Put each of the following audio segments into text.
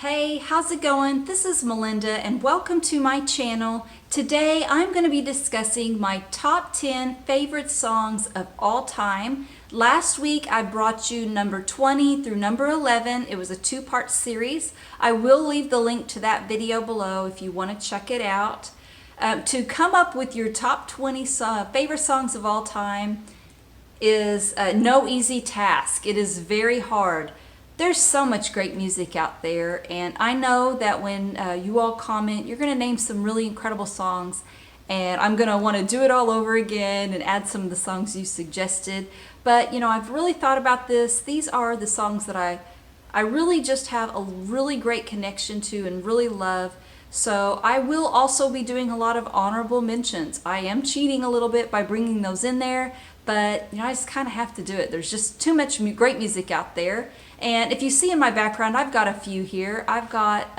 Hey, how's it going? This is Melinda and welcome to my channel. Today I'm going to be discussing my top 10 favorite songs of all time. Last week I brought you number 20 through number 11. It was a two-part series. I will leave the link to that video below if you want to check it out. To come up with your top 20 favorite songs of all time is no easy task. It is very hard. There's so much great music out there, and I know that when you all comment, you're going to name some really incredible songs, and I'm going to want to do it all over again and add some of the songs you suggested. But, you know, I've really thought about this. These are the songs that I really just have a really great connection to and really love. So I will also be doing a lot of honorable mentions. I am cheating a little bit by bringing those in there, but you know, I just kind of have to do it. There's just too much great music out there. And if you see in my background, I've got a few here. I've got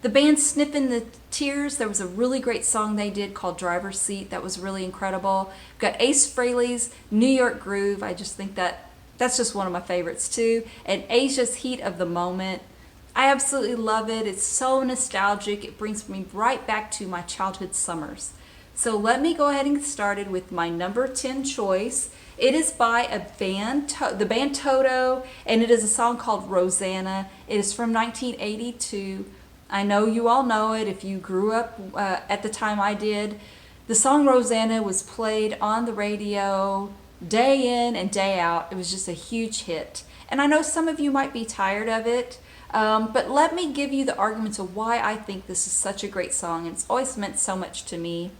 the band Sniffin' the Tears. There was a really great song they did called Driver's Seat that was really incredible. I've got Ace Frehley's New York Groove. I just think that's just one of my favorites too. And Asia's Heat of the Moment. I absolutely love it. It's so nostalgic. It brings me right back to my childhood summers. So let me go ahead and get started with my number 10 choice. It is by the band Toto, and it is a song called Rosanna. It is from 1982. I know you all know it if you grew up at the time I did. The song Rosanna was played on the radio day in and day out. It was just a huge hit. And I know some of you might be tired of it, but let me give you the arguments of why I think this is such a great song, and it's always meant so much to me.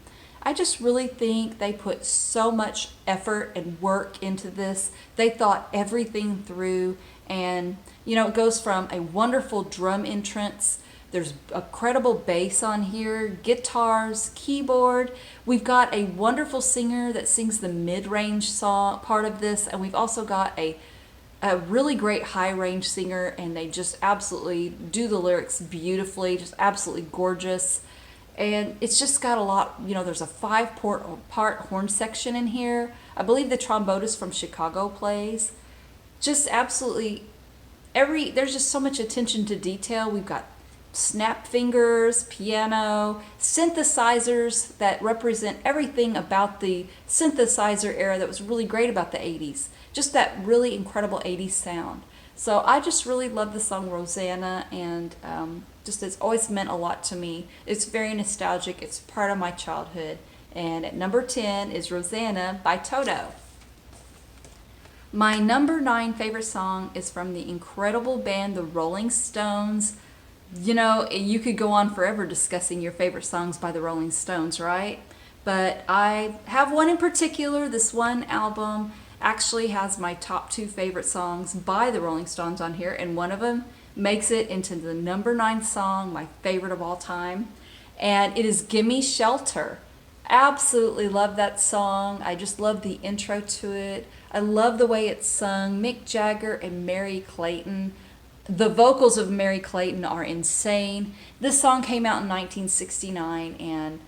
I just really think they put so much effort and work into this. They thought everything through, and you know, it goes from a wonderful drum entrance. There's a credible bass on here, guitars, keyboard. We've got a wonderful singer that sings the mid-range song part of this, and we've also got a really great high-range singer, and they just absolutely do the lyrics beautifully, just absolutely gorgeous. And it's just got a lot, you know, there's a 5-part horn section in here. I believe the trombonist from Chicago plays. Just absolutely there's just so much attention to detail. We've got snap fingers, piano, synthesizers that represent everything about the synthesizer era that was really great about the 80s. Just that really incredible 80s sound. So I just really love the song Rosanna, and just it's always meant a lot to me. It's very nostalgic. It's part of my childhood. And at number 10 is Rosanna by Toto. My number 9 favorite song is from the incredible band the Rolling Stones. You know, you could go on forever discussing your favorite songs by the Rolling Stones, right? But I have one in particular. This one album actually has my top 2 favorite songs by the Rolling Stones on here, and one of them makes it into the number 9 song, my favorite of all time, and it is Gimme Shelter. Absolutely love that song. I just love the intro to it. I love the way it's sung. Mick Jagger and Mary Clayton. The vocals of Mary Clayton are insane. This song came out in 1969, and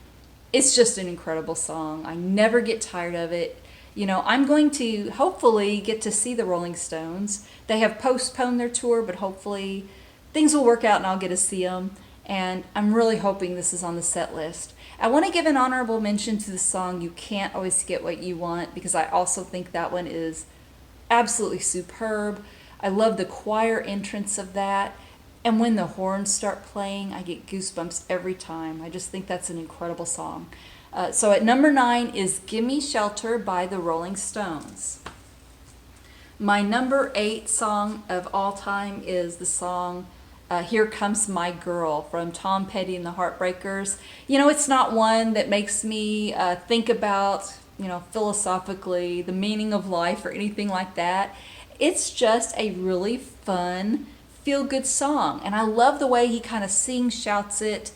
it's just an incredible song. I never get tired of it. You know, I'm going to hopefully get to see the Rolling Stones. They have postponed their tour, but hopefully things will work out and I'll get to see them. And I'm really hoping this is on the set list. I want to give an honorable mention to the song You Can't Always Get What You Want, because I also think that one is absolutely superb. I love the choir entrance of that. And when the horns start playing, I get goosebumps every time. I just think that's an incredible song. So at number 9 is Gimme Shelter by the Rolling Stones. My number 8 song of all time is the song Here Comes My Girl from Tom Petty and the Heartbreakers. You know, it's not one that makes me think about, you know, philosophically the meaning of life or anything like that. It's just a really fun, feel-good song. And I love the way he kind of sings, shouts it.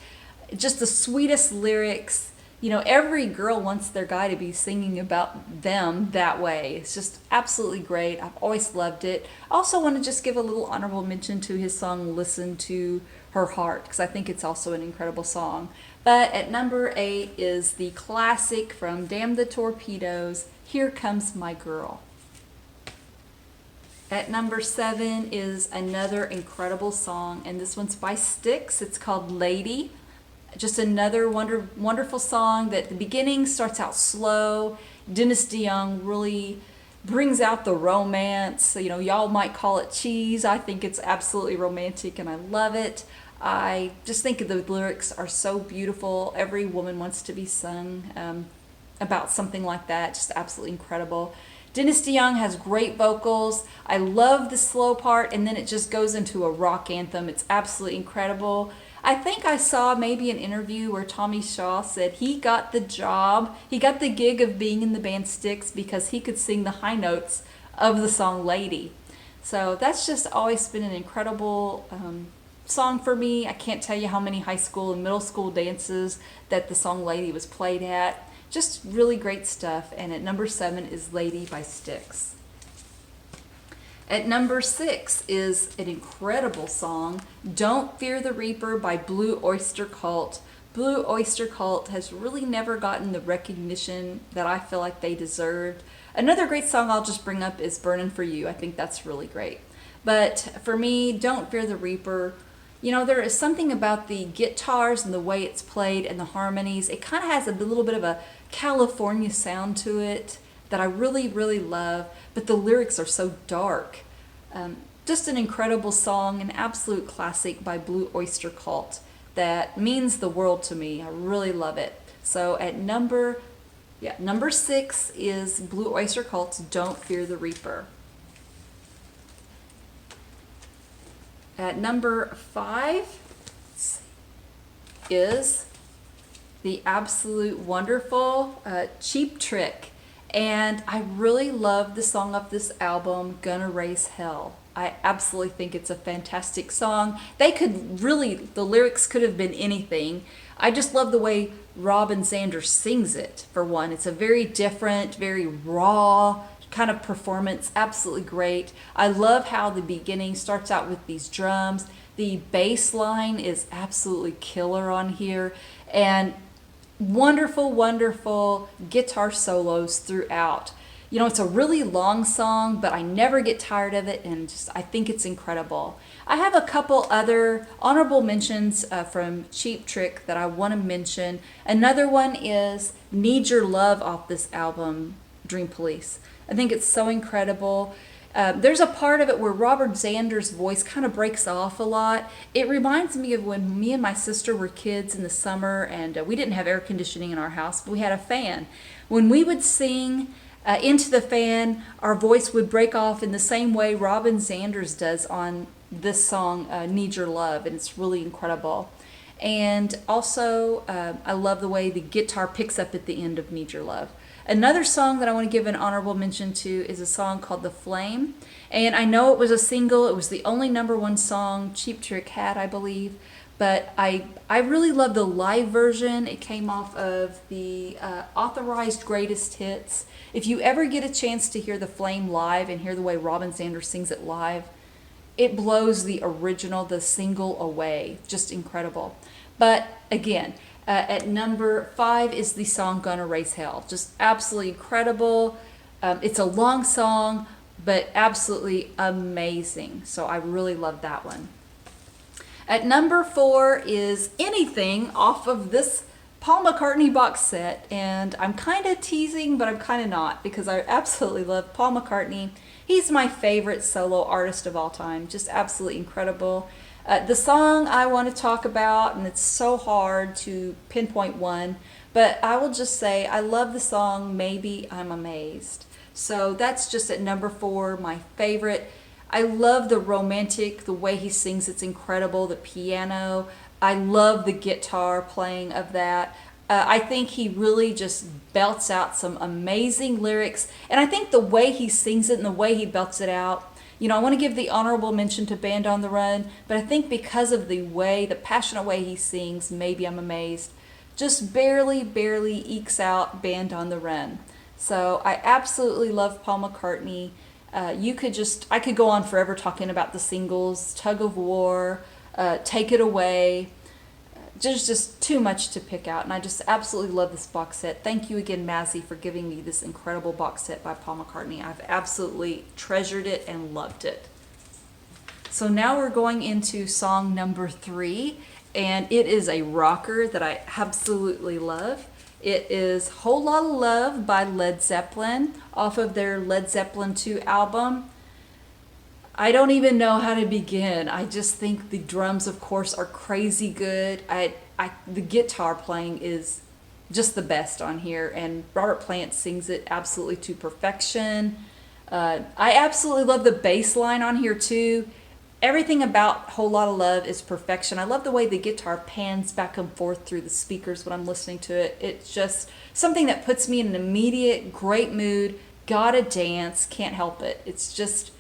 Just the sweetest lyrics. You know, every girl wants their guy to be singing about them that way. It's just absolutely great. I've always loved it. I also want to just give a little honorable mention to his song Listen to Her Heart, because I think it's also an incredible song. But at number 8 is the classic from Damn the Torpedoes, Here Comes My Girl. At number 7 is another incredible song, and this one's by Styx. It's called Lady. Just another wonderful song that the beginning starts out slow. Dennis DeYoung really brings out the romance. You know, y'all might call it cheese. I think it's absolutely romantic and I love it. I just think the lyrics are so beautiful. Every woman wants to be sung about something like that. Just absolutely incredible. Dennis DeYoung has great vocals. I love the slow part, and then it just goes into a rock anthem. It's absolutely incredible. I think I saw maybe an interview where Tommy Shaw said he got the gig of being in the band Styx because he could sing the high notes of the song Lady. So that's just always been an incredible song for me. I can't tell you how many high school and middle school dances that the song Lady was played at. Just really great stuff. And at number 7 is Lady by Styx. At number 6 is an incredible song, Don't Fear the Reaper by Blue Oyster Cult. Blue Oyster Cult has really never gotten the recognition that I feel like they deserved. Another great song I'll just bring up is Burnin' For You. I think that's really great. But for me, Don't Fear the Reaper, you know, there is something about the guitars and the way it's played and the harmonies. It kind of has a little bit of a California sound to it that I really, really love, but the lyrics are so dark. Just an incredible song, an absolute classic by Blue Oyster Cult that means the world to me. I really love it. So at number 6 is Blue Oyster Cult's Don't Fear the Reaper. At number 5 is the absolute wonderful Cheap Trick. And I really love the song of this album, Gonna Raise Hell. I absolutely think it's a fantastic song. The lyrics could have been anything. I just love the way Robin Sanders sings it, for one. It's a very different, very raw kind of performance. Absolutely great. I love how the beginning starts out with these drums. The bass line is absolutely killer on here. And wonderful guitar solos throughout. You know, it's a really long song, but I never get tired of it, and I think it's incredible. I have a couple other honorable mentions from Cheap Trick that I want to mention. Another one is Need Your Love off this album, Dream Police. I think it's so incredible. There's a part of it where Robert Sanders' voice kind of breaks off a lot. It reminds me of when me and my sister were kids in the summer, and we didn't have air conditioning in our house, but we had a fan. When we would sing into the fan, our voice would break off in the same way Robin Sanders does on this song, Need Your Love, and it's really incredible. And also, I love the way the guitar picks up at the end of Need Your Love. Another song that I want to give an honorable mention to is a song called The Flame. And I know it was a single. It was the only #1 song Cheap Trick had, I believe. But I really love the live version. It came off of the authorized greatest hits. If you ever get a chance to hear The Flame live and hear the way Robin Sanders sings it live, it blows the original, the single, away. Just incredible. But again, at number 5 is the song Gonna Raise Hell. Just absolutely incredible. It's a long song, but absolutely amazing. So I really love that one. At number 4 is Anything off of this Paul McCartney box set. And I'm kind of teasing, but I'm kind of not, because I absolutely love Paul McCartney. He's my favorite solo artist of all time. Just absolutely incredible. The song I want to talk about, and it's so hard to pinpoint one, but I will just say I love the song Maybe I'm Amazed. So that's just at number 4, my favorite. I love the romantic, the way he sings, it's incredible, the piano. I love the guitar playing of that. I think he really just belts out some amazing lyrics, and I think the way he sings it and the way he belts it out, you know, I want to give the honorable mention to Band on the Run, but I think because of the passionate way he sings, Maybe I'm Amazed, just barely ekes out Band on the Run. So I absolutely love Paul McCartney. I could go on forever talking about the singles, Tug of War, Take It Away, there's just too much to pick out, and I just absolutely love this box set. Thank you again, Mazzy, for giving me this incredible box set by Paul McCartney. I've absolutely treasured it and loved it. So now we're going into song number 3, and it is a rocker that I absolutely love. It is Whole Lotta Love by Led Zeppelin off of their Led Zeppelin 2 album. I don't even know how to begin. I just think the drums, of course, are crazy good. The guitar playing is just the best on here, and Robert Plant sings it absolutely to perfection. I absolutely love the bass line on here too. Everything about Whole Lotta Love is perfection. I love the way the guitar pans back and forth through the speakers when I'm listening to it. It's just something that puts me in an immediate great mood. Gotta dance, can't help it. It's just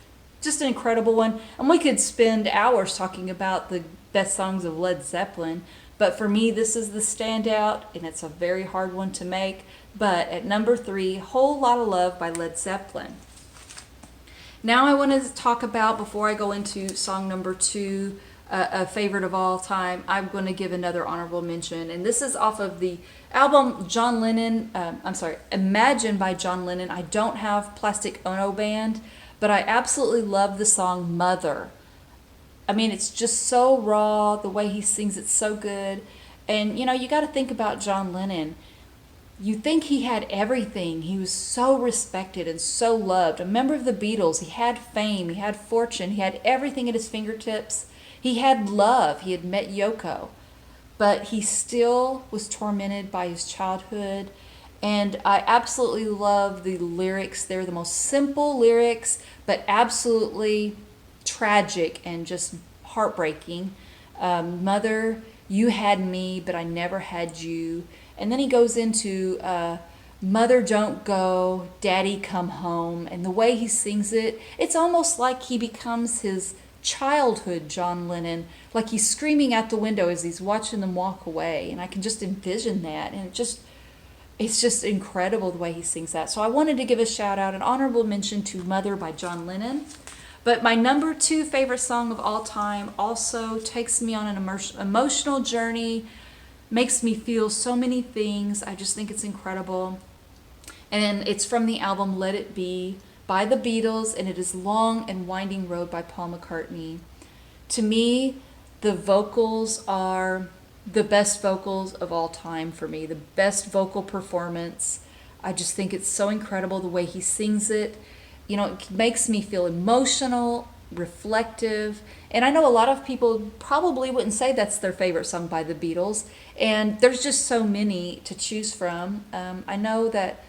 an incredible one. And we could spend hours talking about the best songs of Led Zeppelin, but for me this is the standout, and it's a very hard one to make. But at number 3, Whole Lotta Love by Led Zeppelin. Now I want to talk about, before I go into song number 2, a favorite of all time, I'm going to give another honorable mention, and this is off of the album Imagine by John Lennon. I don't have Plastic Ono Band, but I absolutely love the song Mother. I mean, it's just so raw, the way he sings it's so good. And, you know, you got to think about John Lennon. You think he had everything. He was so respected and so loved. A member of the Beatles. He had fame, he had fortune, he had everything at his fingertips. He had love. He had met Yoko. But he still was tormented by his childhood. And I absolutely love the lyrics. They're the most simple lyrics, but absolutely tragic and just heartbreaking. Mother, you had me, but I never had you. And then he goes into Mother, don't go, Daddy, come home. And the way he sings it, it's almost like he becomes his childhood John Lennon, like he's screaming out the window as he's watching them walk away. And I can just envision that. And it's just incredible the way he sings that. So I wanted to give a shout out, an honorable mention to Mother by John Lennon. But my number 2 favorite song of all time also takes me on an emotional journey, makes me feel so many things. I just think it's incredible. And it's from the album Let It Be by the Beatles, and it is Long and Winding Road by Paul McCartney. To me, the vocals are the best vocals of all time for me, the best vocal performance. I just think it's so incredible the way he sings it. You know, it makes me feel emotional, reflective, and I know a lot of people probably wouldn't say that's their favorite song by the Beatles, and there's just so many to choose from. I know that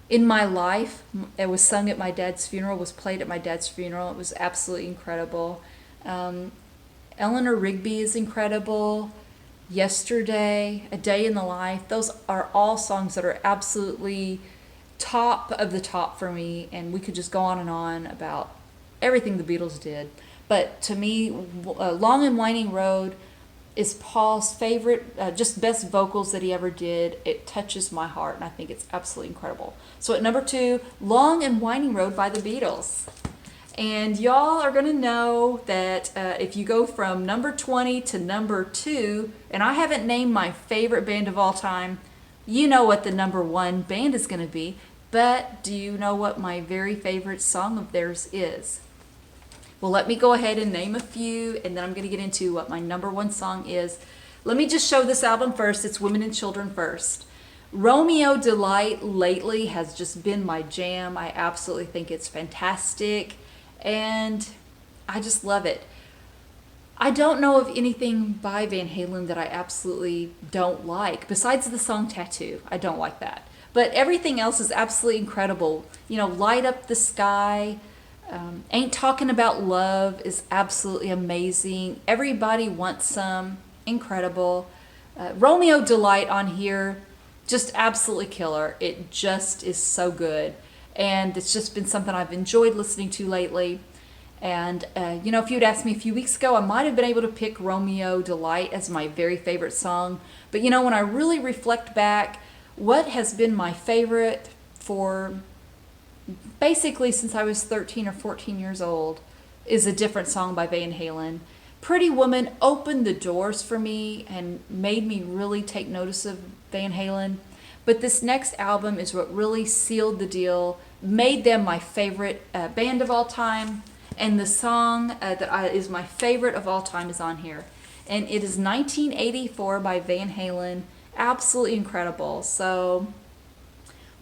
In My Life, it was sung at my dad's funeral, was played at my dad's funeral. It was absolutely incredible. Eleanor Rigby is incredible. Yesterday, A Day in the Life. Those are all songs that are absolutely top of the top for me, and we could just go on about everything the Beatles did. But to me, Long and Winding Road is Paul's favorite, just best vocals that he ever did. It touches my heart, and I think it's absolutely incredible. So at number 2, Long and Winding Road by the Beatles. And y'all are going to know that if you go from number 20 to number 2, and I haven't named my favorite band of all time, you know what the number 1 band is going to be. But do you know what my very favorite song of theirs is? Well, let me go ahead and name a few, and then I'm going to get into what my number 1 song is. Let me just show this album first. It's Women and Children first. Romeo Delight lately has just been my jam. I absolutely think it's fantastic, and I just love it. I don't know of anything by Van Halen that I absolutely don't like, besides the song Tattoo. I don't like that. But everything else is absolutely incredible. You know, Light Up the Sky, Ain't Talking About Love is absolutely amazing. Everybody Wants Some, incredible. Romeo Delight on here, just absolutely killer. It just is so good. And it's just been something I've enjoyed listening to lately. And, you know, if you'd asked me a few weeks ago, I might have been able to pick Romeo Delight as my very favorite song. But, you know, when I really reflect back, what has been my favorite for basically since I was 13 or 14 years old is a different song by Van Halen. Pretty Woman opened the doors for me and made me really take notice of Van Halen. But this next album is what really sealed the deal, made them my favorite band of all time. And the song is my favorite of all time is on here. And it is 1984 by Van Halen. Absolutely incredible. So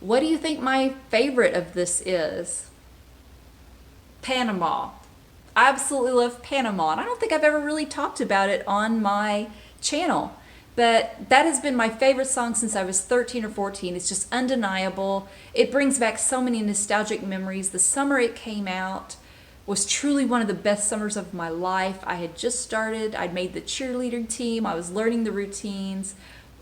what do you think my favorite of this is? Panama. I absolutely love Panama, and I don't think I've ever really talked about it on my channel, but that has been my favorite song since I was 13 or 14. It's just undeniable. It brings back so many nostalgic memories. The summer it came out was truly one of the best summers of my life. I had just started. I'd made the cheerleader team. I was learning the routines.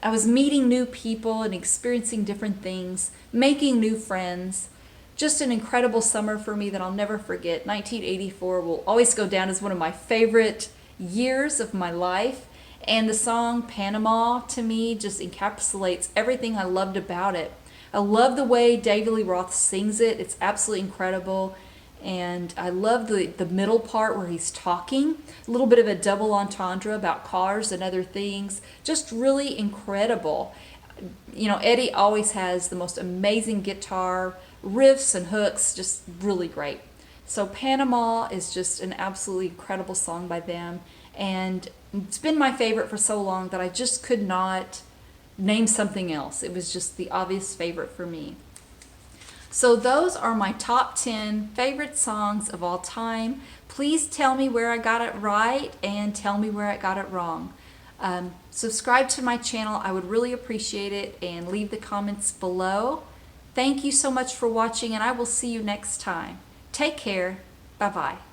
I was meeting new people and experiencing different things, making new friends. Just an incredible summer for me that I'll never forget. 1984 will always go down as one of my favorite years of my life. And the song Panama, to me, just encapsulates everything I loved about it. I love the way David Lee Roth sings it. It's absolutely incredible. And I love the middle part where he's talking. A little bit of a double entendre about cars and other things. Just really incredible. You know, Eddie always has the most amazing guitar riffs and hooks, just really great. So Panama is just an absolutely incredible song by them, and it's been my favorite for so long that I just could not name something else. It was just the obvious favorite for me. So those are my top 10 favorite songs of all time. Please tell me where I got it right and tell me where I got it wrong. Subscribe to my channel. I would really appreciate it, and leave the comments below. Thank you so much for watching, and I will see you next time. Take care. Bye-bye.